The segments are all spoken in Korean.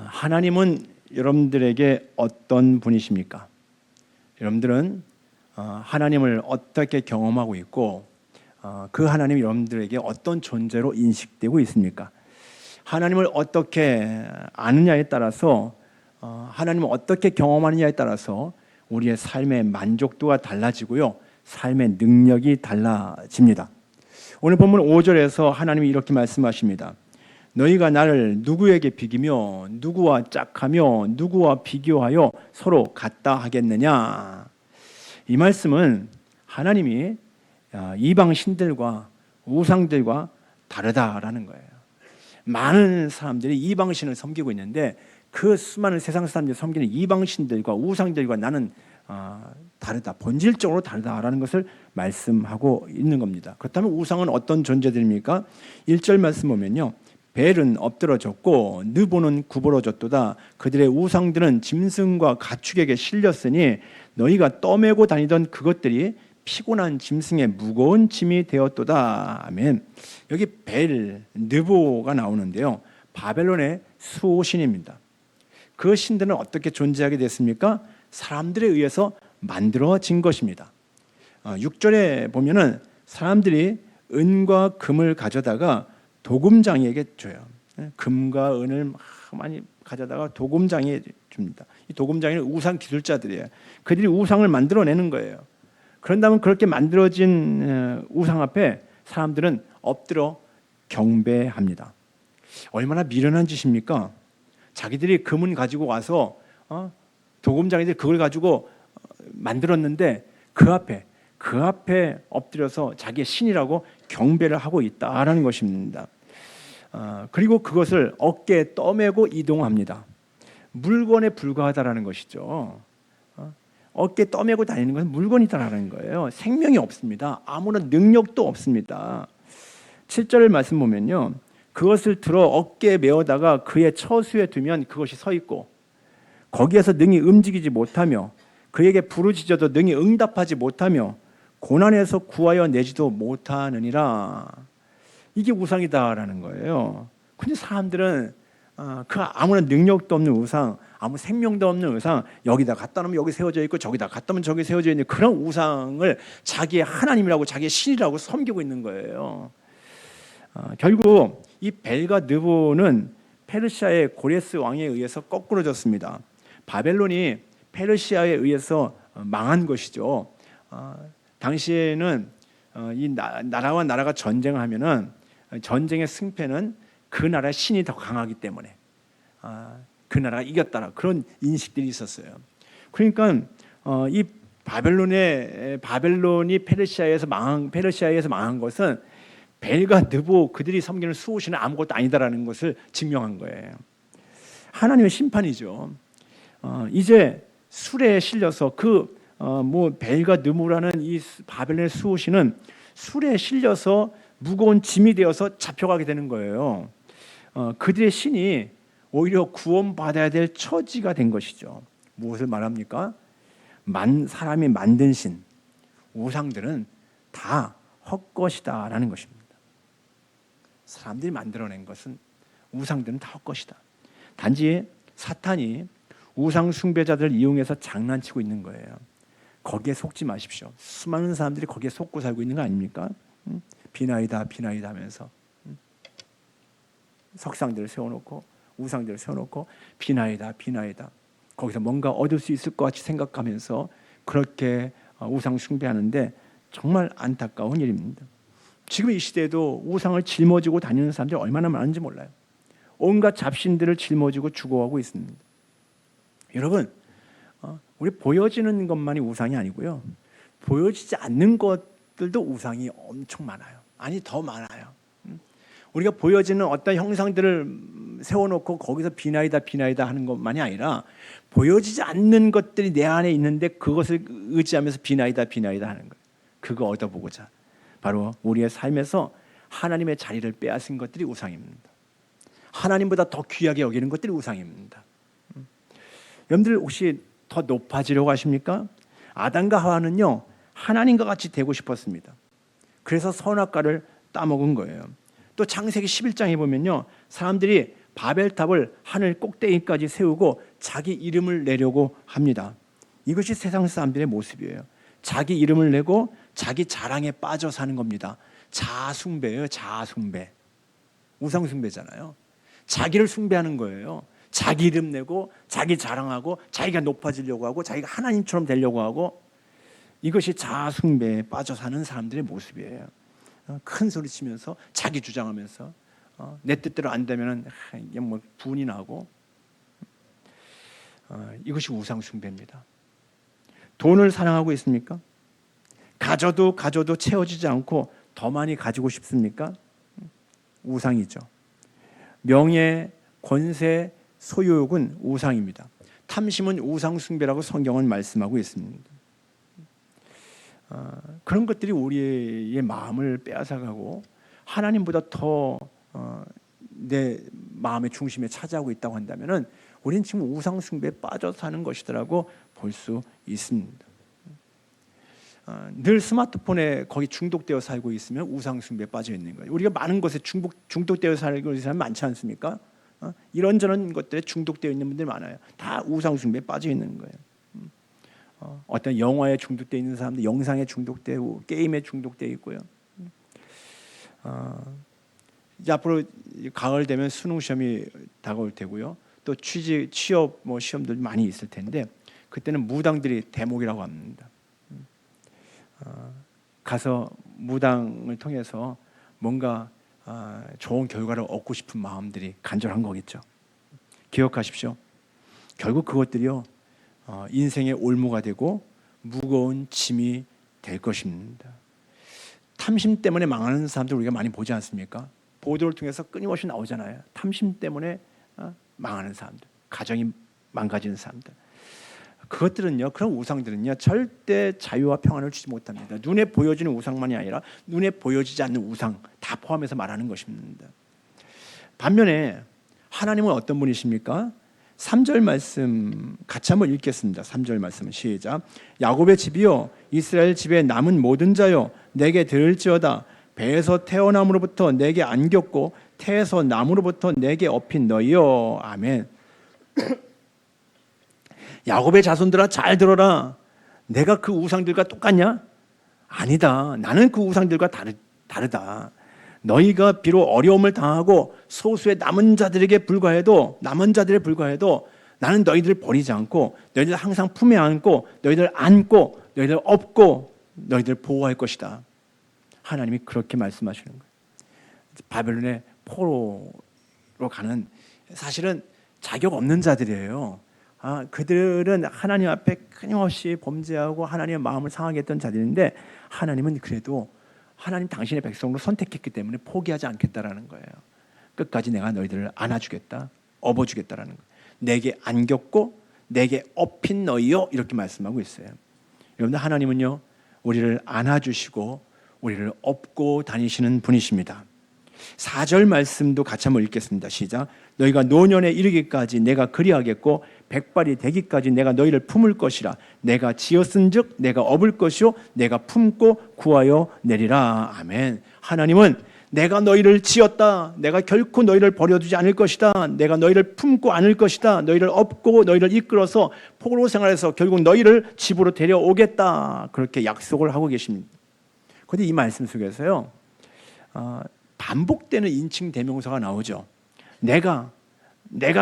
하나님은 여러분들에게 어떤 분이십니까? 여러분들은 하나님을 어떻게 경험하고 있고 그 하나님이 여러분들에게 어떤 존재로 인식되고 있습니까? 하나님을 어떻게 아느냐에 따라서 하나님을 어떻게 경험하느냐에 따라서 우리의 삶의 만족도가 달라지고요, 삶의 능력이 달라집니다. 오늘 본문 5절에서 하나님이 이렇게 말씀하십니다. 너희가 나를 누구에게 비기며 누구와 짝하며 누구와 비교하여 서로 같다 하겠느냐. 이 말씀은 하나님이 이방 신들과 우상들과 다르다라는 거예요. 많은 사람들이 이방 신을 섬기고 있는데 그 수많은 세상 사람들이 섬기는 이방 신들과 우상들과 나는 다르다, 본질적으로 다르다라는 것을 말씀하고 있는 겁니다. 그렇다면 우상은 어떤 존재들입니까? 1절 말씀 보면요, 벨은 엎드러졌고 느보는 구부러졌도다. 그들의 우상들은 짐승과 가축에게 실렸으니 너희가 떠매고 다니던 그것들이 피곤한 짐승의 무거운 짐이 되었도다. 아멘. 여기 벨, 느보가 나오는데요, 바벨론의 수호신입니다. 그 신들은 어떻게 존재하게 됐습니까? 사람들에 의해서 만들어진 것입니다. 6절에 보면은 사람들이 은과 금을 가져다가 도금장이에게 줘요. 금과 은을 많이 가져다가 도금장이에 줍니다. 이 도금장이는 우상 기술자들이에요. 그들이 우상을 만들어내는 거예요. 그런다면 그렇게 만들어진 우상 앞에 사람들은 엎드려 경배합니다. 얼마나 미련한 짓입니까? 자기들이 금은 가지고 와서 도금장이들 그걸 가지고 만들었는데 그 앞에 엎드려서 자기의 신이라고 경배를 하고 있다라는 것입니다. 그리고 그것을 어깨에 떠매고 이동합니다. 물건에 불과하다라는 것이죠. 어깨에 떠매고 다니는 것은 물건이다라는 거예요. 생명이 없습니다. 아무런 능력도 없습니다. 7절 말씀 보면요, 그것을 들어 어깨에 메어다가 그의 처수에 두면 그것이 서 있고 거기에서 능히 움직이지 못하며 그에게 부르짖어도 능히 응답하지 못하며 고난에서 구하여 내지도 못하느니라. 이게 우상이다라는 거예요. 근데 사람들은 그 아무런 능력도 없는 우상, 아무 생명도 없는 우상, 여기다 갖다 놓으면 여기 세워져 있고 저기다 갖다 놓으면 저기 세워져 있는 그런 우상을 자기의 하나님이라고 자기의 신이라고 섬기고 있는 거예요. 결국 이 벨과 느보는 페르시아의 고레스 왕에 의해서 거꾸로졌습니다. 바벨론이 페르시아에 의해서 망한 것이죠. 당시에는 이 나라와 나라가 전쟁을 하면은 전쟁의 승패는 그 나라의 신이 더 강하기 때문에 그 나라가 이겼다라 그런 인식들이 있었어요. 그러니까 이 바벨론이 페르시아에서 망한 것은 벨과 느보 그들이 섬기는 수호신은 아무것도 아니다라는 것을 증명한 거예요. 하나님의 심판이죠. 이제 술에 실려서 벨과 느보라는 이 바벨론의 수호신은 술에 실려서 무거운 짐이 되어서 잡혀가게 되는 거예요. 그들의 신이 오히려 구원받아야 될 처지가 된 것이죠. 무엇을 말합니까? 사람이 만든 신, 우상들은 다 헛것이다라는 것입니다. 사람들이 만들어낸 것은, 우상들은 다 헛것이다. 단지 사탄이 우상 숭배자들을 이용해서 장난치고 있는 거예요. 거기에 속지 마십시오. 수많은 사람들이 거기에 속고 살고 있는 거 아닙니까? 비나이다 하면서 석상들을 세워놓고 우상들을 세워놓고 비나이다 거기서 뭔가 얻을 수 있을 것 같이 생각하면서 그렇게 우상 숭배하는데 정말 안타까운 일입니다. 지금 이 시대에도 우상을 짊어지고 다니는 사람들이 얼마나 많은지 몰라요. 온갖 잡신들을 짊어지고 죽어가고 있습니다. 여러분, 우리 보여지는 것만이 우상이 아니고요, 보여지지 않는 것들도 우상이 엄청 많아요. 아니, 더 많아요. 우리가 보여지는 어떤 형상들을 세워놓고 거기서 비나이다 하는 것만이 아니라 보여지지 않는 것들이 내 안에 있는데 그것을 의지하면서 비나이다 하는 거예요. 그거 얻어보고자 바로 우리의 삶에서 하나님의 자리를 빼앗은 것들이 우상입니다. 하나님보다 더 귀하게 여기는 것들이 우상입니다. 여러분들 혹시 더 높아지려고 하십니까? 아담과 하와는요, 하나님과 같이 되고 싶었습니다. 그래서 선악과를 따먹은 거예요. 또 창세기 11장에 보면요, 사람들이 바벨탑을 하늘 꼭대기까지 세우고 자기 이름을 내려고 합니다. 이것이 세상 사람들의 모습이에요. 자기 이름을 내고 자기 자랑에 빠져 사는 겁니다. 자아숭배예요. 자아숭배. 우상숭배잖아요. 자기를 숭배하는 거예요. 자기 이름 내고 자기 자랑하고 자기가 높아지려고 하고 자기가 하나님처럼 되려고 하고, 이것이 자아숭배에 빠져 사는 사람들의 모습이에요. 큰 소리 치면서 자기 주장하면서 내 뜻대로 안 되면은 이게 뭐 분이 나고, 이것이 우상숭배입니다. 돈을 사랑하고 있습니까? 가져도 채워지지 않고 더 많이 가지고 싶습니까? 우상이죠. 명예, 권세, 소유욕은 우상입니다. 탐심은 우상숭배라고 성경은 말씀하고 있습니다. 그런 것들이 우리의 마음을 빼앗아가고 하나님보다 더 내 마음의 중심에 차지하고 있다고 한다면은 우리는 지금 우상숭배에 빠져 사는 것이라고 볼 수 있습니다. 늘 스마트폰에 거기 중독되어 살고 있으면 우상숭배에 빠져 있는 거예요. 우리가 많은 것에 중독되어 살고 있는 사람 많지 않습니까? 이런저런 것들에 중독되어 있는 분들이 많아요. 다 우상숭배에 빠져 있는 거예요. 어떤 영화에 중독되어 있는 사람들, 영상에 중독되고 게임에 중독되어 있고요. 이제 앞으로 가을 되면 수능 시험이 다가올 테고요. 또 취업 시험들 많이 있을 텐데 그때는 무당들이 대목이라고 합니다. 가서 무당을 통해서 뭔가 좋은 결과를 얻고 싶은 마음들이 간절한 거겠죠. 기억하십시오. 결국 그것들이요 인생의 올무가 되고 무거운 짐이 될 것입니다. 탐심 때문에 망하는 사람들 우리가 많이 보지 않습니까? 보도를 통해서 끊임없이 나오잖아요. 탐심 때문에 망하는 사람들, 가정이 망가지는 사람들. 그것들은요, 그런 우상들은요 절대 자유와 평안을 주지 못합니다. 눈에 보여지는 우상만이 아니라 눈에 보여지지 않는 우상 다 포함해서 말하는 것입니다. 반면에 하나님은 어떤 분이십니까? 3절 말씀 같이 한번 읽겠습니다. 3절 말씀은 시작. 야곱의 집이요 이스라엘 집에 남은 모든 자요 내게 들을지어다. 배에서 태어남으로부터 내게 안겼고 태에서 남으로부터 내게 업힌 너희요. 아멘. 야곱의 자손들아 잘 들어라. 내가 그 우상들과 똑같냐? 아니다. 나는 그 우상들과 다르다. 너희가 비록 어려움을 당하고 소수의 남은 자들에 불과해도 나는 너희들을 버리지 않고 너희들 항상 품에 안고 너희들 안고 너희들 업고 너희들 보호할 것이다. 하나님이 그렇게 말씀하시는 거예요. 바벨론의 포로로 가는 사실은 자격 없는 자들이에요. 그들은 하나님 앞에 끊임없이 범죄하고 하나님의 마음을 상하게 했던 자들인데 하나님은 그래도 하나님 당신의 백성으로 선택했기 때문에 포기하지 않겠다라는 거예요. 끝까지 내가 너희들을 안아주겠다, 업어주겠다라는 거예요. 내게 안겼고 내게 업힌 너희요 이렇게 말씀하고 있어요. 여러분들 하나님은요 우리를 안아주시고 우리를 업고 다니시는 분이십니다. 4절 말씀도 같이 한번 읽겠습니다. 시작. 너희가 노년에 이르기까지 내가 그리하겠고 백발이 되기까지 내가 너희를 품을 것이라. 내가 지었은즉 내가 업을 것이요 내가 품고 구하여 내리라. 아멘. 하나님은 내가 너희를 지었다. 내가 결코 너희를 버려두지 않을 것이다. 내가 너희를 품고 안을 것이다. 너희를 업고 너희를 이끌어서 포로 생활에서 결국 너희를 집으로 데려오겠다. 그렇게 약속을 하고 계십니다. 그런데 이 말씀 속에서요 반복되는 인칭 대명사가 나오죠. 내가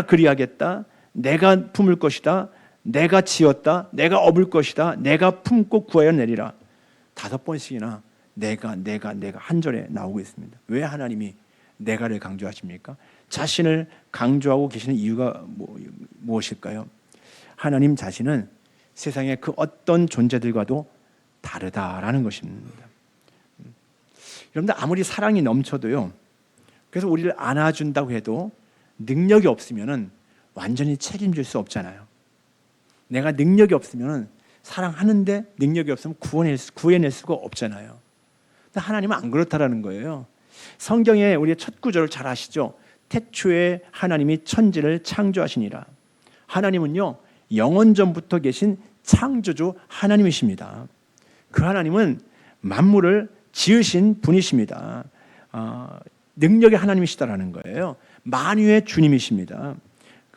그리하겠다. 내가 품을 것이다. 내가 지었다. 내가 업을 것이다. 내가 품고 구하여 내리라. 5번씩이나 내가 한 절에 나오고 있습니다. 왜 하나님이 내가를 강조하십니까? 자신을 강조하고 계시는 이유가 무엇일까요? 하나님 자신은 세상의 그 어떤 존재들과도 다르다라는 것입니다. 여러분들 아무리 사랑이 넘쳐도요 그래서 우리를 안아준다고 해도 능력이 없으면은 완전히 책임질 수 없잖아요. 내가 능력이 없으면은 사랑하는데 능력이 없으면 구해낼 수가 없잖아요. 근데 하나님은 안 그렇다라는 거예요. 성경에 우리의 첫 구절을 잘 아시죠? 태초에 하나님이 천지를 창조하시니라. 하나님은요 영원전부터 계신 창조주 하나님이십니다. 그 하나님은 만물을 지으신 분이십니다. 능력의 하나님이시다라는 거예요. 만유의 주님이십니다.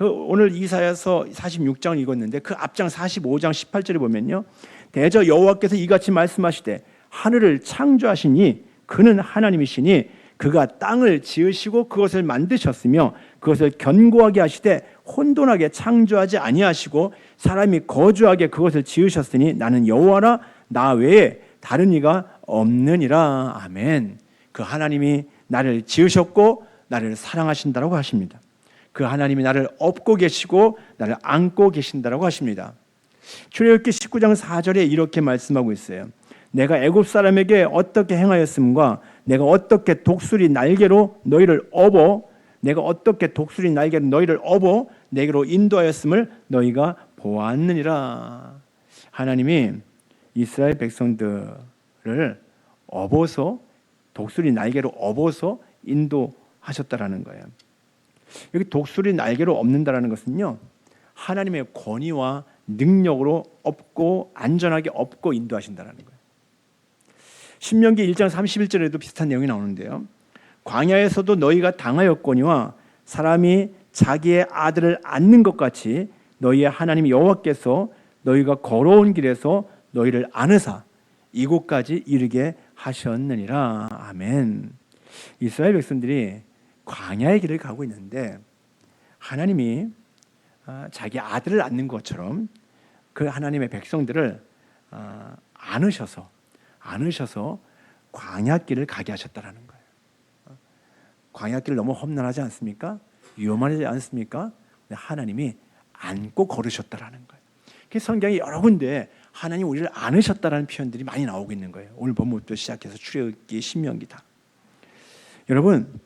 오늘 이사야서 46장을 읽었는데 그 앞장 45장 18절에 보면요, 대저 여호와께서 이같이 말씀하시되 하늘을 창조하시니 그는 하나님이시니 그가 땅을 지으시고 그것을 만드셨으며 그것을 견고하게 하시되 혼돈하게 창조하지 아니하시고 사람이 거주하게 그것을 지으셨으니 나는 여호와라 나 외에 다른 이가 없느니라. 아멘. 그 하나님이 나를 지으셨고 나를 사랑하신다라고 하십니다. 그 하나님이 나를 업고 계시고 나를 안고 계신다라고 하십니다. 출애굽기 19장 4절에 이렇게 말씀하고 있어요. 내가 애굽 사람에게 어떻게 행하였음과 내가 어떻게 독수리 날개로 너희를 업어 내게로 인도하였음을 너희가 보았느니라. 하나님이 이스라엘 백성들을 업어서 독수리 날개로 업어서 인도하셨다라는 거예요. 여기 독수리 날개로 업는다라는 것은요, 하나님의 권위와 능력으로 업고 안전하게 업고 인도하신다라는 거예요. 신명기 1장 31절에도 비슷한 내용이 나오는데요. 광야에서도 너희가 당하였거니와 사람이 자기의 아들을 안는 것 같이 너희의 하나님 여호와께서 너희가 걸어온 길에서 너희를 안으사 이곳까지 이르게 하셨느니라. 아멘. 이스라엘 백성들이 광야의 길을 가고 있는데 하나님이 자기 아들을 안는 것처럼 그 하나님의 백성들을 안으셔서 광야길을 가게 하셨다라는 거예요. 광야길 너무 험난하지 않습니까? 위험하지 않습니까? 하나님이 안고 걸으셨다라는 거예요. 그래서 성경에 여러 군데 하나님 우리를 안으셨다라는 표현들이 많이 나오고 있는 거예요. 오늘 본문부터 시작해서 출애굽기, 신명기 다. 여러분,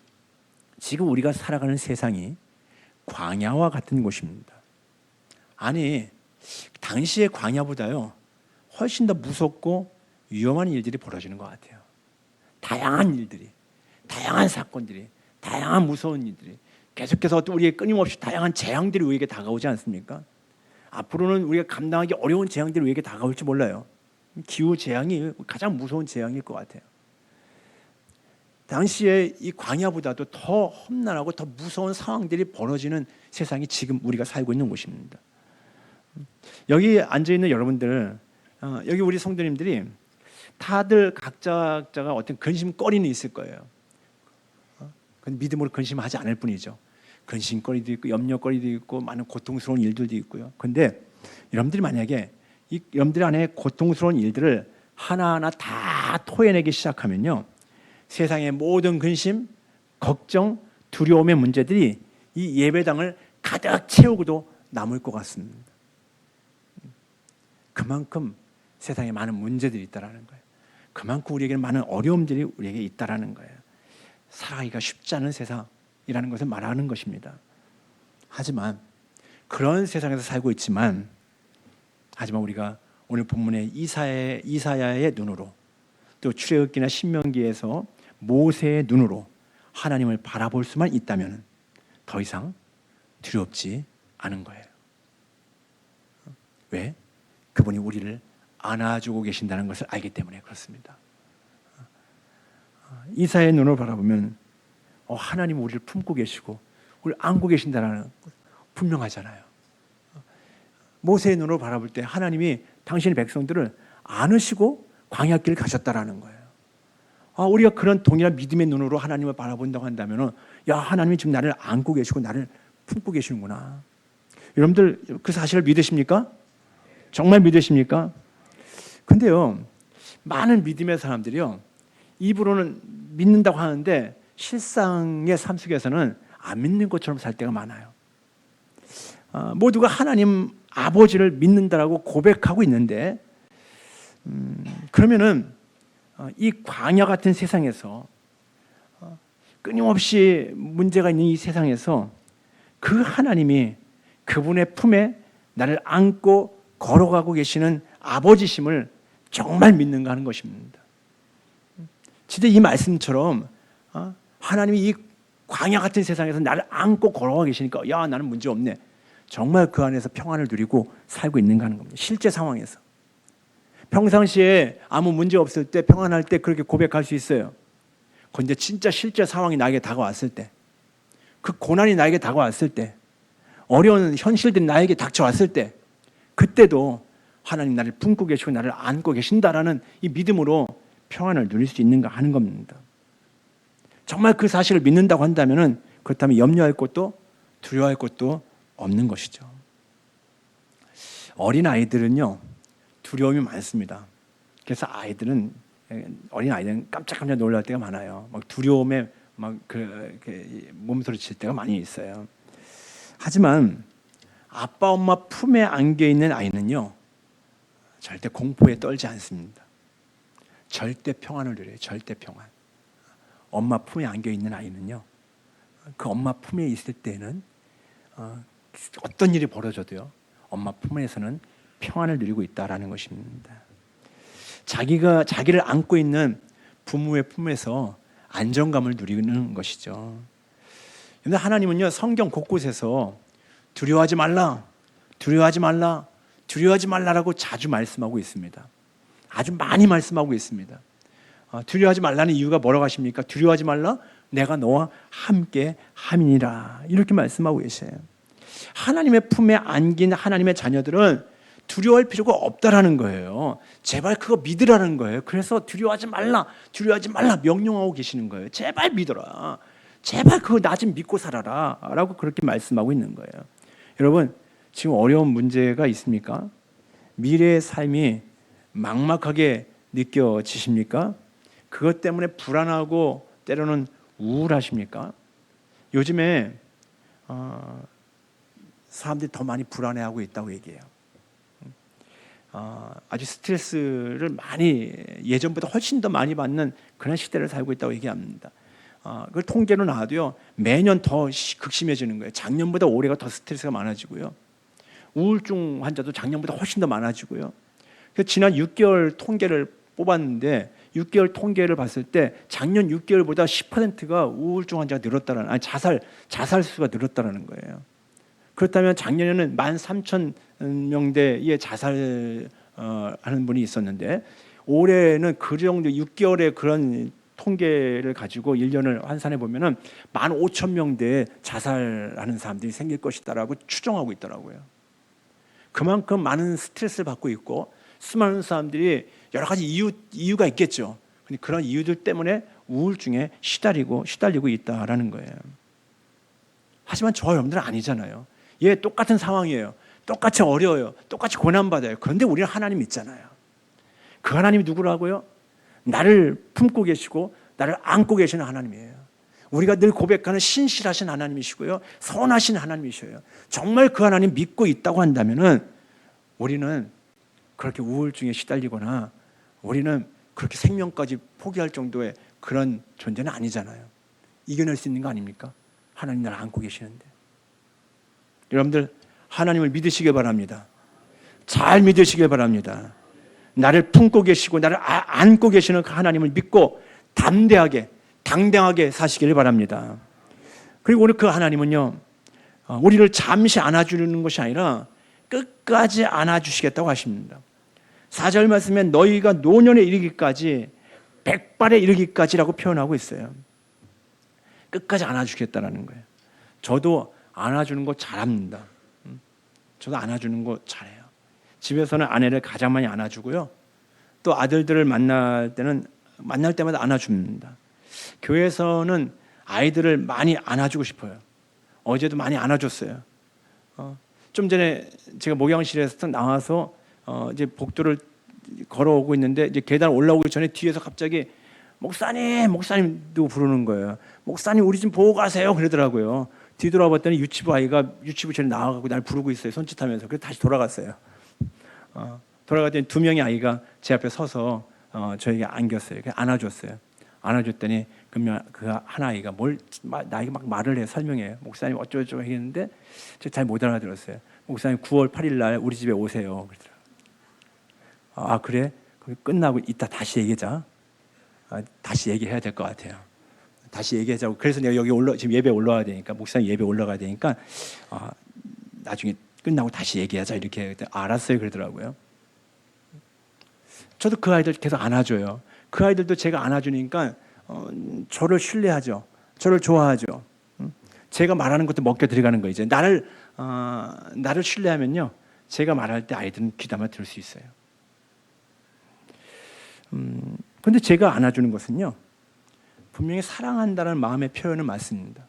지금 우리가 살아가는 세상이 광야와 같은 곳입니다. 아니, 당시의 광야보다요 훨씬 더 무섭고 위험한 일들이 벌어지는 것 같아요. 다양한 일들이, 다양한 사건들이, 다양한 무서운 일들이 계속해서 또 우리에게 끊임없이 다양한 재앙들이 우리에게 다가오지 않습니까? 앞으로는 우리가 감당하기 어려운 재앙들이 우리에게 다가올지 몰라요. 기후 재앙이 가장 무서운 재앙일 것 같아요. 당시에 이 광야보다도 더 험난하고 더 무서운 상황들이 벌어지는 세상이 지금 우리가 살고 있는 곳입니다. 여기 앉아있는 여러분들, 여기 우리 성도님들이 다들 각자가 어떤 근심거리는 있을 거예요. 믿음으로 근심하지 않을 뿐이죠. 근심거리도 있고 염려거리도 있고 많은 고통스러운 일들도 있고요. 그런데 여러분들이 만약에 여러분들 안에 고통스러운 일들을 하나하나 다 토해내기 시작하면요, 세상의 모든 근심, 걱정, 두려움의 문제들이 이 예배당을 가득 채우고도 남을 것 같습니다. 그만큼 세상에 많은 문제들이 있다라는 거예요. 그만큼 우리에게 많은 어려움들이 우리에게 있다라는 거예요. 살아가기가 쉽지 않은 세상이라는 것을 말하는 것입니다. 하지만 그런 세상에서 살고 있지만, 하지만 우리가 오늘 본문의 이사야의 눈으로 또 출애굽기나 신명기에서 모세의 눈으로 하나님을 바라볼 수만 있다면 더 이상 두렵지 않은 거예요. 왜? 그분이 우리를 안아주고 계신다는 것을 알기 때문에 그렇습니다. 이사야의 눈을 바라보면 하나님 우리를 품고 계시고 우리를 안고 계신다는 것 분명하잖아요. 모세의 눈으로 바라볼 때 하나님이 당신의 백성들을 안으시고 광야길을 가셨다라는 거예요. 우리가 그런 동일한 믿음의 눈으로 하나님을 바라본다고 한다면, 야, 하나님이 지금 나를 안고 계시고 나를 품고 계시는구나. 여러분들 그 사실을 믿으십니까? 정말 믿으십니까? 근데요, 많은 믿음의 사람들이요, 입으로는 믿는다고 하는데 실상의 삶 속에서는 안 믿는 것처럼 살 때가 많아요. 모두가 하나님 아버지를 믿는다라고 고백하고 있는데, 그러면은 이 광야 같은 세상에서, 끊임없이 문제가 있는 이 세상에서 그 하나님이 그분의 품에 나를 안고 걸어가고 계시는 아버지심을 정말 믿는가 하는 것입니다. 진짜 이 말씀처럼 하나님이 이 광야 같은 세상에서 나를 안고 걸어가고 계시니까, 야, 나는 문제 없네, 정말 그 안에서 평안을 누리고 살고 있는가 하는 겁니다. 실제 상황에서. 평상시에 아무 문제 없을 때, 평안할 때 그렇게 고백할 수 있어요. 그런데 진짜 실제 상황이 나에게 다가왔을 때, 그 고난이 나에게 다가왔을 때, 어려운 현실들이 나에게 닥쳐왔을 때, 그때도 하나님 나를 품고 계시고 나를 안고 계신다라는 이 믿음으로 평안을 누릴 수 있는가 하는 겁니다. 정말 그 사실을 믿는다고 한다면 그렇다면 염려할 것도 두려워할 것도 없는 것이죠. 어린 아이들은요 두려움이 많습니다. 그래서 어린 아이들은 깜짝깜짝 놀랄 때가 많아요. 막 두려움에 몸소리 칠 때가 많이 있어요. 하지만 아빠 엄마 품에 안겨 있는 아이는요 절대 공포에 떨지 않습니다. 절대 평안을 누려요. 절대 평안. 엄마 품에 안겨 있는 아이는요 그 엄마 품에 있을 때는 어떤 일이 벌어져도요 엄마 품에서는 평안을 누리고 있다라는 것입니다. 자기를 안고 있는 부모의 품에서 안정감을 누리는 것이죠. 그런데 하나님은요 성경 곳곳에서 두려워하지 말라, 두려워하지 말라, 두려워하지 말라라고 자주 말씀하고 있습니다. 아주 많이 말씀하고 있습니다. 두려워하지 말라는 이유가 뭐라고 하십니까? 두려워하지 말라, 내가 너와 함께 함이니라 이렇게 말씀하고 계세요. 하나님의 품에 안긴 하나님의 자녀들은 두려워할 필요가 없다라는 거예요. 제발 그거 믿으라는 거예요. 그래서 두려워하지 말라, 두려워하지 말라 명령하고 계시는 거예요. 제발 믿어라, 제발 그거 나 좀 믿고 살아라 라고 그렇게 말씀하고 있는 거예요. 여러분 지금 어려운 문제가 있습니까? 미래의 삶이 막막하게 느껴지십니까? 그것 때문에 불안하고 때로는 우울하십니까? 요즘에 사람들이 더 많이 불안해하고 있다고 얘기해요. 아주 스트레스를 많이 예전보다 훨씬 더 많이 받는 그런 시대를 살고 있다고 얘기합니다. 그걸 통계로 나와도요 매년 더 극심해지는 거예요. 작년보다 올해가 더 스트레스가 많아지고요. 우울증 환자도 작년보다 훨씬 더 많아지고요. 그래서 지난 6개월 통계를 뽑았는데 6개월 통계를 봤을 때 작년 6개월보다 10%가 우울증 환자가 늘었다라는 자살 수가 늘었다라는 거예요. 그렇다면 작년에는 13,000명대의 자살하는 분이 있었는데 올해는 그 정도 6개월의 그런 통계를 가지고 1년을 환산해 보면은 15,000명대의 자살하는 사람들이 생길 것이다라고 추정하고 있더라고요. 그만큼 많은 스트레스를 받고 있고 수많은 사람들이 여러 가지 이유가 있겠죠. 그런 이유들 때문에 우울증에 시달리고 있다라는 거예요. 하지만 저와 여러분들은 아니잖아요. 똑같은 상황이에요. 똑같이 어려워요. 똑같이 고난받아요. 그런데 우리는 하나님 믿잖아요. 그 하나님이 누구라고요? 나를 품고 계시고 나를 안고 계시는 하나님이에요. 우리가 늘 고백하는 신실하신 하나님이시고요. 선하신 하나님이셔요. 정말 그 하나님 믿고 있다고 한다면은 우리는 그렇게 우울증에 시달리거나 우리는 그렇게 생명까지 포기할 정도의 그런 존재는 아니잖아요. 이겨낼 수 있는 거 아닙니까? 하나님 나를 안고 계시는데. 여러분들 하나님을 믿으시길 바랍니다. 잘 믿으시길 바랍니다. 나를 품고 계시고 나를 안고 계시는 그 하나님을 믿고 담대하게 당당하게 사시기를 바랍니다. 그리고 오늘 그 하나님은요 우리를 잠시 안아주는 것이 아니라 끝까지 안아주시겠다고 하십니다. 4절 말씀에 너희가 노년에 이르기까지 백발에 이르기까지라고 표현하고 있어요. 끝까지 안아주겠다라는 거예요. 저도 안아주는 거 잘합니다. 저도 안아주는 거 잘해요. 집에서는 아내를 가장 많이 안아주고요. 또 아들들을 만날 때마다 안아줍니다. 교회에서는 아이들을 많이 안아주고 싶어요. 어제도 많이 안아줬어요. 좀 전에 제가 목양실에서 나와서 이제 복도를 걸어오고 있는데 이제 계단 올라오기 전에 뒤에서 갑자기 목사님도 부르는 거예요. 목사님 우리 좀 보고 가세요 그러더라고요. 뒤돌아봤더니 유치부 아이가 유치부실에 나와가고 날 부르고 있어요. 손짓하면서. 그래서 다시 돌아갔어요. 돌아갔더니 2명의 아이가 제 앞에 서서 저에게 안겼어요. 안아줬어요. 안아줬더니 그 한 아이가 나에게 막 말을 해 설명해요. 목사님 어쩌고저쩌고 했는데 제가 잘 못 알아들었어요. 목사님 9월 8일 날 우리 집에 오세요. 그러더라고요. 아 그래? 그럼 끝나고 이따 다시 얘기하자. 다시 얘기해야 될 것 같아요. 다시 얘기하자고. 그래서 내가 여기 지금 예배 올라가야 되니까 목사님 예배 올라가야 되니까 나중에 끝나고 다시 얘기하자 이렇게 알았어요 그러더라고요. 저도 그 아이들 계속 안아줘요. 그 아이들도 제가 안아주니까 저를 신뢰하죠. 저를 좋아하죠. 제가 말하는 것도 먹겨 들어가는 거예요. 이제 나를 신뢰하면요, 제가 말할 때 아이들은 귀담아 들을 수 있어요. 근데 제가 안아주는 것은요, 분명히 사랑한다는 마음의 표현은 맞습니다.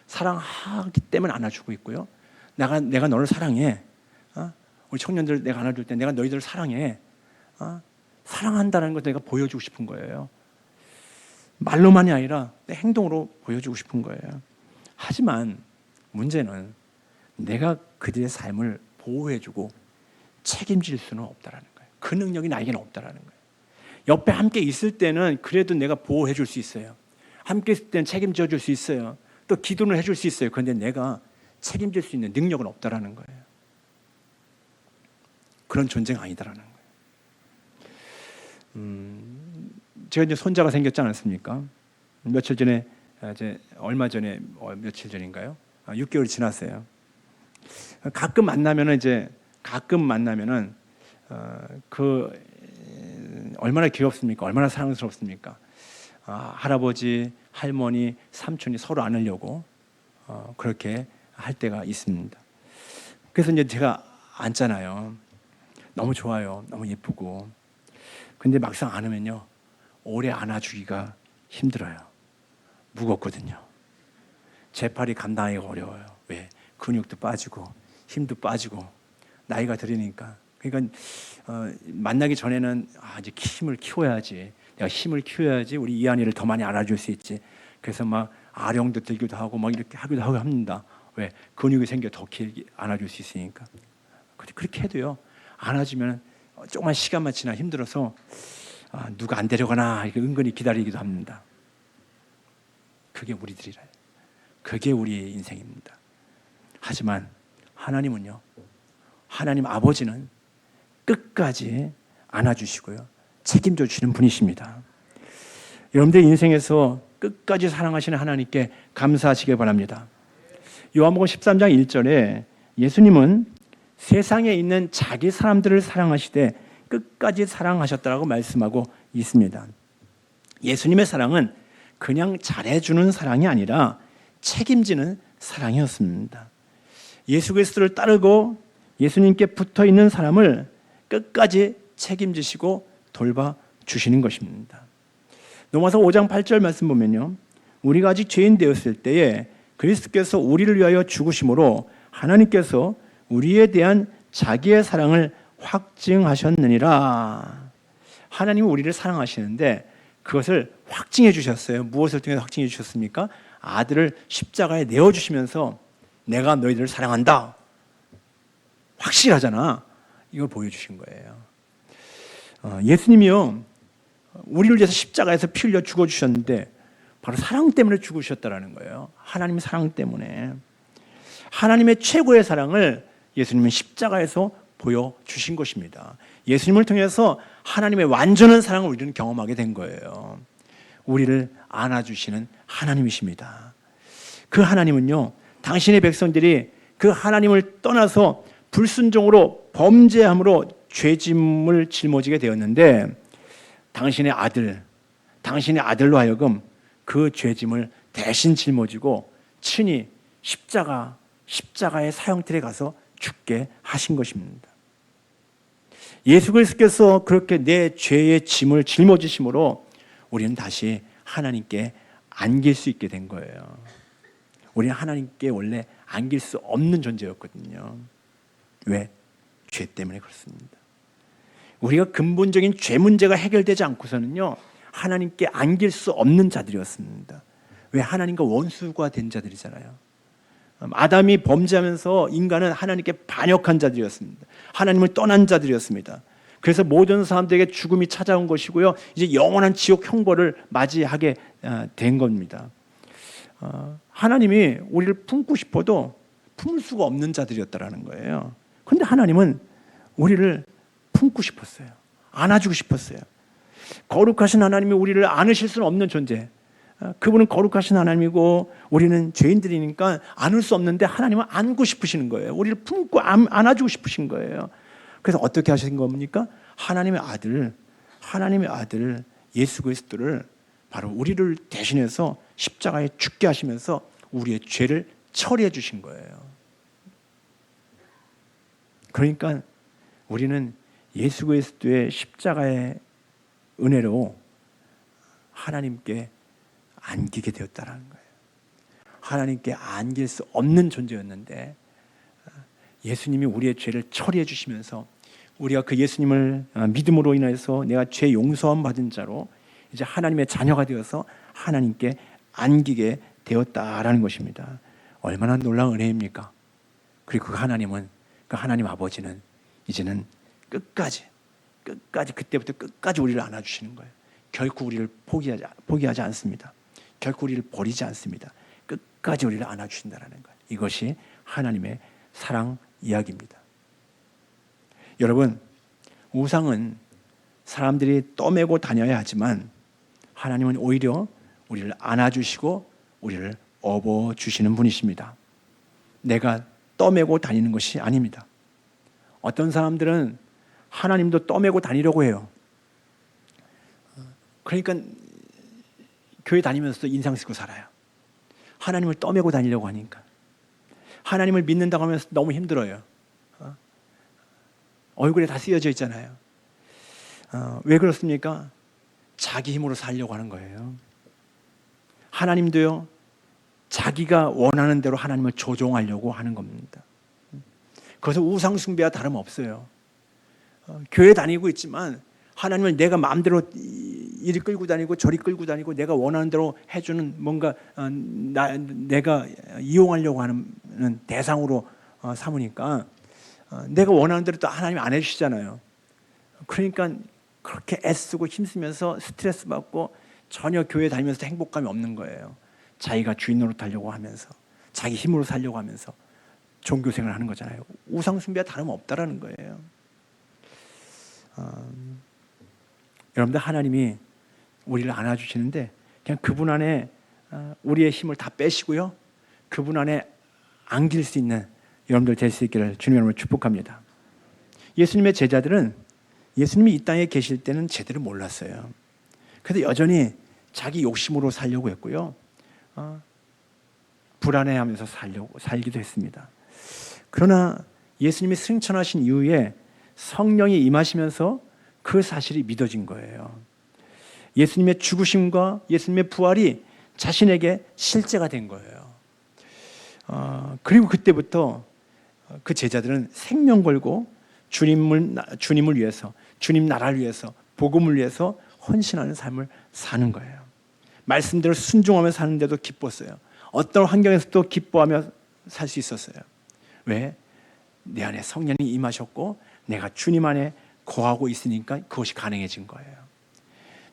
사랑하기 때문에 안아주고 있고요. 내가 너를 사랑해. 우리 청년들 내가 안아줄 때 내가 너희들을 사랑해. 사랑한다는 것을 내가 보여주고 싶은 거예요. 말로만이 아니라 내 행동으로 보여주고 싶은 거예요. 하지만 문제는 내가 그들의 삶을 보호해주고 책임질 수는 없다라는 거예요. 그 능력이 나에게는 없다라는 거예요. 옆에 함께 있을 때는 그래도 내가 보호해줄 수 있어요. 함께 있을 때는 책임져 줄 수 있어요. 또 기도는 해줄 수 있어요. 그런데 내가 책임질 수 있는 능력은 없다라는 거예요. 그런 존재가 아니다라는 거예요. 제가 이제 손자가 생겼지 않았습니까? 며칠 전에, 얼마 전에, 며칠 전인가요? 6개월이 지났어요. 가끔 만나면은 얼마나 귀엽습니까? 얼마나 사랑스럽습니까? 할아버지, 할머니, 삼촌이 서로 안으려고 그렇게 할 때가 있습니다. 그래서 이제 제가 안잖아요. 너무 좋아요. 너무 예쁘고. 근데 막상 안으면요, 오래 안아주기가 힘들어요. 무겁거든요. 제 팔이 감당하기가 어려워요. 왜? 근육도 빠지고 힘도 빠지고 나이가 들으니까. 그러니까 만나기 전에는 이제 힘을 키워야지. 내가 힘을 키워야지 우리 이한이를 더 많이 알아줄 수 있지. 그래서 막 아령도 들기도 하고 막 이렇게 하기도 하고 합니다. 왜? 근육이 생겨 더 길게 안아줄 수 있으니까. 그렇게 해도요, 안아주면 조금만 시간만 지나 힘들어서 누가 안 데려가나 이렇게 은근히 기다리기도 합니다. 그게 우리들이래요. 그게 우리의 인생입니다. 하지만 하나님은요, 하나님 아버지는 끝까지 안아주시고요, 책임져 주시는 분이십니다. 여러분들 인생에서 끝까지 사랑하시는 하나님께 감사하시길 바랍니다. 요한복음 13장 1절에 예수님은 세상에 있는 자기 사람들을 사랑하시되 끝까지 사랑하셨다라고 말씀하고 있습니다. 예수님의 사랑은 그냥 잘해주는 사랑이 아니라 책임지는 사랑이었습니다. 예수 그리스도를 따르고 예수님께 붙어 있는 사람을 끝까지 책임지시고 돌봐주시는 것입니다. 로마서 5장 8절 말씀 보면요, 우리가 아직 죄인 되었을 때에 그리스도께서 우리를 위하여 죽으심으로 하나님께서 우리에 대한 자기의 사랑을 확증하셨느니라. 하나님은 우리를 사랑하시는데 그것을 확증해 주셨어요. 무엇을 통해 확증해 주셨습니까? 아들을 십자가에 내어주시면서 내가 너희들을 사랑한다, 확실하잖아, 이걸 보여주신 거예요. 예수님이요, 우리를 위해서 십자가에서 피 흘려 죽어주셨는데 바로 사랑 때문에 죽으셨다라는 거예요. 하나님의 사랑 때문에. 하나님의 최고의 사랑을 예수님은 십자가에서 보여주신 것입니다. 예수님을 통해서 하나님의 완전한 사랑을 우리는 경험하게 된 거예요. 우리를 안아주시는 하나님이십니다. 그 하나님은요, 당신의 백성들이 그 하나님을 떠나서 불순종으로 범죄함으로 죄짐을 짊어지게 되었는데 당신의 아들로 하여금 그 죄짐을 대신 짊어지고 친히 십자가의 사형틀에 가서 죽게 하신 것입니다. 예수 그리스도께서 그렇게 내 죄의 짐을 짊어지심으로 우리는 다시 하나님께 안길 수 있게 된 거예요. 우리는 하나님께 원래 안길 수 없는 존재였거든요. 왜? 죄 때문에 그렇습니다. 우리가 근본적인 죄 문제가 해결되지 않고서는요, 하나님께 안길 수 없는 자들이었습니다. 왜? 하나님과 원수가 된 자들이잖아요. 아담이 범죄하면서 인간은 하나님께 반역한 자들이었습니다. 하나님을 떠난 자들이었습니다. 그래서 모든 사람들에게 죽음이 찾아온 것이고요, 이제 영원한 지옥 형벌을 맞이하게 된 겁니다. 하나님이 우리를 품고 싶어도 품을 수가 없는 자들이었다라는 거예요. 그런데 하나님은 우리를 품고 싶었어요. 안아주고 싶었어요. 거룩하신 하나님이 우리를 안으실 수는 없는 존재. 그분은 거룩하신 하나님이고 우리는 죄인들이니까 안을 수 없는데 하나님은 안고 싶으시는 거예요. 우리를 품고 안아주고 싶으신 거예요. 그래서 어떻게 하신 겁니까? 하나님의 아들 예수 그리스도를 바로 우리를 대신해서 십자가에 죽게 하시면서 우리의 죄를 처리해 주신 거예요. 그러니까 우리는 예수 그리스도의 십자가의 은혜로 하나님께 안기게 되었다라는 거예요. 하나님께 안길 수 없는 존재였는데 예수님이 우리의 죄를 처리해 주시면서 우리가 그 예수님을 믿음으로 인해서 내가 죄 용서함 받은 자로 이제 하나님의 자녀가 되어서 하나님께 안기게 되었다라는 것입니다. 얼마나 놀라운 은혜입니까? 그리고 그 하나님은, 그 하나님 아버지는 이제는 끝까지 그때부터 끝까지 우리를 안아주시는 거예요. 결코 우리를 포기하지 않습니다. 결코 우리를 버리지 않습니다. 끝까지 우리를 안아주신다는 거예요. 이것이 하나님의 사랑 이야기입니다. 여러분, 우상은 사람들이 떠매고 다녀야 하지만 하나님은 오히려 우리를 안아주시고 우리를 업어주시는 분이십니다. 내가 떠매고 다니는 것이 아닙니다. 어떤 사람들은 하나님도 떠매고 다니려고 해요. 그러니까 교회 다니면서도 인상 쓰고 살아요. 하나님을 떠매고 다니려고 하니까. 하나님을 믿는다고 하면서 너무 힘들어요. 얼굴에 다 쓰여져 있잖아요. 왜 그렇습니까? 자기 힘으로 살려고 하는 거예요. 하나님도요, 자기가 원하는 대로 하나님을 조종하려고 하는 겁니다. 그래서 우상 숭배와 다름없어요. 교회 다니고 있지만 하나님을 내가 마음대로 이리 끌고 다니고 저리 끌고 다니고 내가 원하는 대로 해주는 뭔가 내가 이용하려고 하는 대상으로 삼으니까 내가 원하는 대로 또 하나님이 안 해주시잖아요. 그러니까 그렇게 애쓰고 힘쓰면서 스트레스 받고 전혀 교회 다니면서 행복감이 없는 거예요. 자기가 주인 노릇하려고 하면서 자기 힘으로 살려고 하면서 종교생활을 하는 거잖아요. 우상 숭배와 다름없다라는 거예요. 여러분들, 하나님이 우리를 안아주시는데 그냥 그분 안에 우리의 힘을 다 빼시고요, 그분 안에 안길 수 있는 여러분들 될 수 있기를 주님 이름으로 축복합니다. 예수님의 제자들은 예수님이 이 땅에 계실 때는 제대로 몰랐어요. 그래서 여전히 자기 욕심으로 살려고 했고요, 불안해하면서 살기도 했습니다. 그러나 예수님이 승천하신 이후에 성령이 임하시면서 그 사실이 믿어진 거예요. 예수님의 죽으심과 예수님의 부활이 자신에게 실제가 된 거예요. 그리고 그때부터 그 제자들은 생명 걸고 주님을 위해서, 주님 나라를 위해서, 복음을 위해서 헌신하는 삶을 사는 거예요. 말씀대로 순종하며 사는데도 기뻤어요. 어떤 환경에서도 기뻐하며 살 수 있었어요. 왜? 내 안에 성령이 임하셨고 내가 주님 안에 거하고 있으니까 그것이 가능해진 거예요.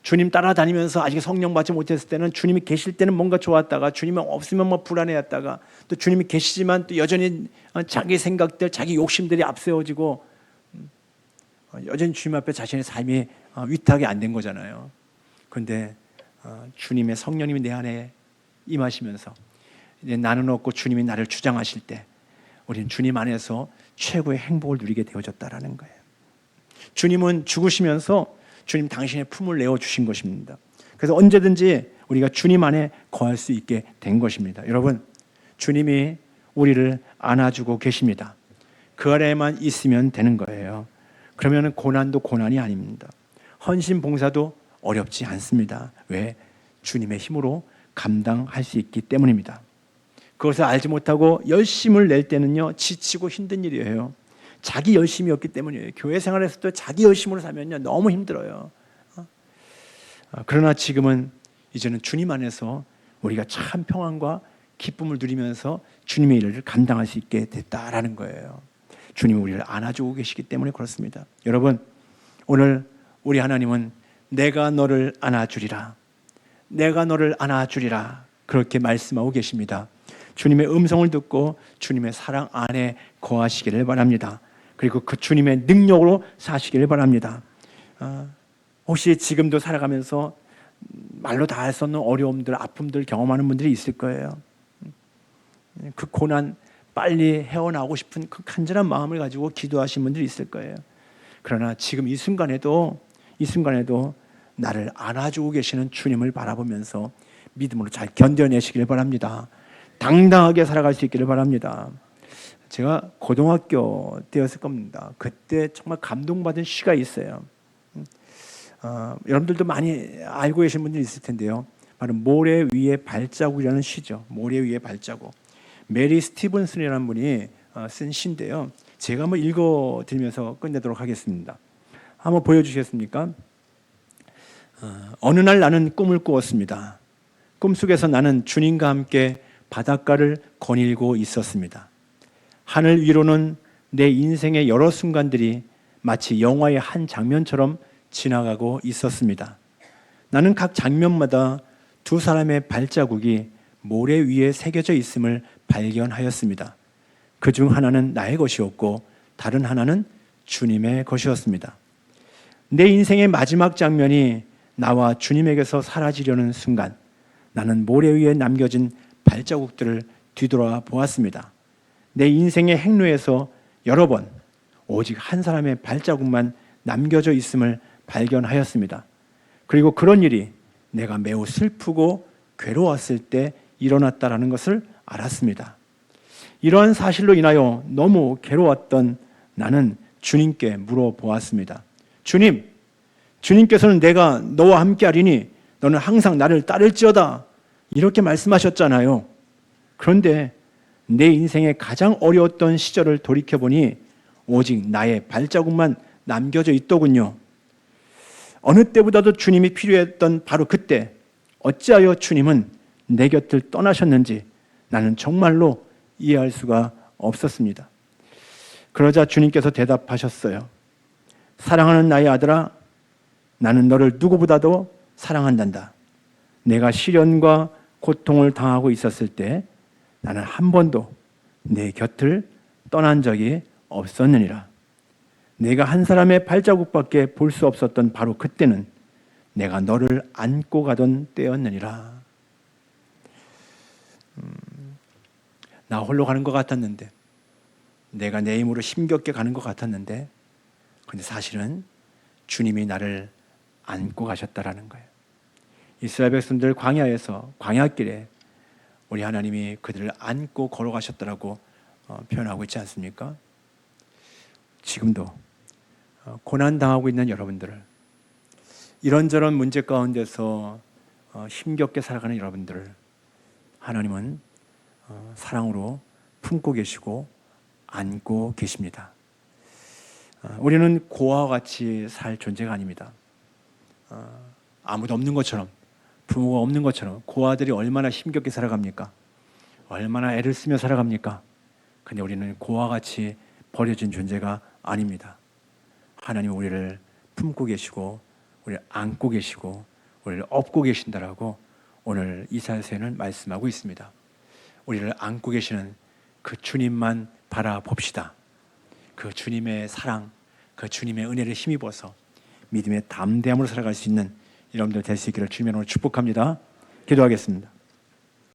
주님 따라다니면서 아직 성령 받지 못했을 때는, 주님이 계실 때는 뭔가 좋았다가 주님이 없으면 뭐 불안해했다가, 또 주님이 계시지만 또 여전히 자기 생각들, 자기 욕심들이 앞세워지고 여전히 주님 앞에 자신의 삶이 위탁이 안 된 거잖아요. 그런데 주님의 성령님이 내 안에 임하시면서 이제 나는 없고 주님이 나를 주장하실 때 우리는 주님 안에서 최고의 행복을 누리게 되어졌다라는 거예요. 주님은 죽으시면서 주님 당신의 품을 내어주신 것입니다. 그래서 언제든지 우리가 주님 안에 거할 수 있게 된 것입니다. 여러분, 주님이 우리를 안아주고 계십니다. 그 안에만 있으면 되는 거예요. 그러면 고난도 고난이 아닙니다. 헌신 봉사도 어렵지 않습니다. 왜? 주님의 힘으로 감당할 수 있기 때문입니다. 그것을 알지 못하고 열심을 낼 때는요, 지치고 힘든 일이에요. 자기 열심이 없기 때문이에요. 교회 생활에서도 자기 열심으로 살면요, 너무 힘들어요. 그러나 지금은 이제는 주님 안에서 우리가 참 평안과 기쁨을 누리면서 주님의 일을 감당할 수 있게 됐다라는 거예요. 주님이 우리를 안아주고 계시기 때문에 그렇습니다. 여러분, 오늘 우리 하나님은 내가 너를 안아주리라, 내가 너를 안아주리라, 그렇게 말씀하고 계십니다. 주님의 음성을 듣고 주님의 사랑 안에 거하시기를 바랍니다. 그리고 그 주님의 능력으로 사시기를 바랍니다. 혹시 지금도 살아가면서 말로 다 할 수 없는 어려움들, 아픔들 경험하는 분들이 있을 거예요. 그 고난 빨리 헤어나오고 싶은 그 간절한 마음을 가지고 기도하신 분들이 있을 거예요. 그러나 지금 이 순간에도 나를 안아주고 계시는 주님을 바라보면서 믿음으로 잘 견뎌내시길 바랍니다. 당당하게 살아갈 수 있기를 바랍니다. 제가 고등학교 때였을 겁니다. 그때 정말 감동받은 시가 있어요. 여러분들도 많이 알고 계신 분들이 있을 텐데요. 바로 모래 위의 발자국이라는 시죠. 모래 위의 발자국. 메리 스티븐슨이라는 분이 쓴 시인데요. 제가 한번 읽어드리면서 끝내도록 하겠습니다. 한번 보여주시겠습니까? 어느 날 나는 꿈을 꾸었습니다. 꿈속에서 나는 주님과 함께 바닷가를 거닐고 있었습니다. 하늘 위로는 내 인생의 여러 순간들이 마치 영화의 한 장면처럼 지나가고 있었습니다. 나는 각 장면마다 두 사람의 발자국이 모래 위에 새겨져 있음을 발견하였습니다. 그중 하나는 나의 것이었고 다른 하나는 주님의 것이었습니다. 내 인생의 마지막 장면이 나와 주님에게서 사라지려는 순간 나는 모래 위에 남겨진 발자국들을 뒤돌아 보았습니다. 내 인생의 행로에서 여러 번 오직 한 사람의 발자국만 남겨져 있음을 발견하였습니다. 그리고 그런 일이 내가 매우 슬프고 괴로웠을 때 일어났다라는 것을 알았습니다. 이러한 사실로 인하여 너무 괴로웠던 나는 주님께 물어보았습니다. 주님께서는 내가 너와 함께 하리니 너는 항상 나를 따를지어다 이렇게 말씀하셨잖아요. 그런데 내 인생의 가장 어려웠던 시절을 돌이켜보니 오직 나의 발자국만 남겨져 있더군요. 어느 때보다도 주님이 필요했던 바로 그때 어찌하여 주님은 내 곁을 떠나셨는지 나는 정말로 이해할 수가 없었습니다. 그러자 주님께서 대답하셨어요. 사랑하는 나의 아들아, 나는 너를 누구보다도 사랑한단다. 내가 시련과 고통을 당하고 있었을 때 나는 한 번도 내 곁을 떠난 적이 없었느니라. 내가 한 사람의 발자국밖에 볼 수 없었던 바로 그때는 내가 너를 안고 가던 때였느니라. 나 홀로 가는 것 같았는데, 내가 내 힘으로 힘겹게 가는 것 같았는데, 근데 사실은 주님이 나를 안고 가셨다라는 거예요. 이스라엘 백성들 광야에서, 광야길에 우리 하나님이 그들을 안고 걸어가셨다라고 표현하고 있지 않습니까? 지금도 고난당하고 있는 여러분들을, 이런저런 문제 가운데서 힘겹게 살아가는 여러분들을 하나님은 사랑으로 품고 계시고 안고 계십니다. 우리는 고아와 같이 살 존재가 아닙니다. 아무도 없는 것처럼, 부모가 없는 것처럼 고아들이 얼마나 힘겹게 살아갑니까? 얼마나 애를 쓰며 살아갑니까? 근데 우리는 고아와 같이 버려진 존재가 아닙니다. 하나님은 우리를 품고 계시고 우리를 안고 계시고 우리를 업고 계신다라고 오늘 이사야서에는 말씀하고 있습니다. 우리를 안고 계시는 그 주님만 바라봅시다. 그 주님의 사랑, 그 주님의 은혜를 힘입어서 믿음의 담대함으로 살아갈 수 있는 여러분들 될 수 있기를 주님의 이름으로 축복합니다. 기도하겠습니다.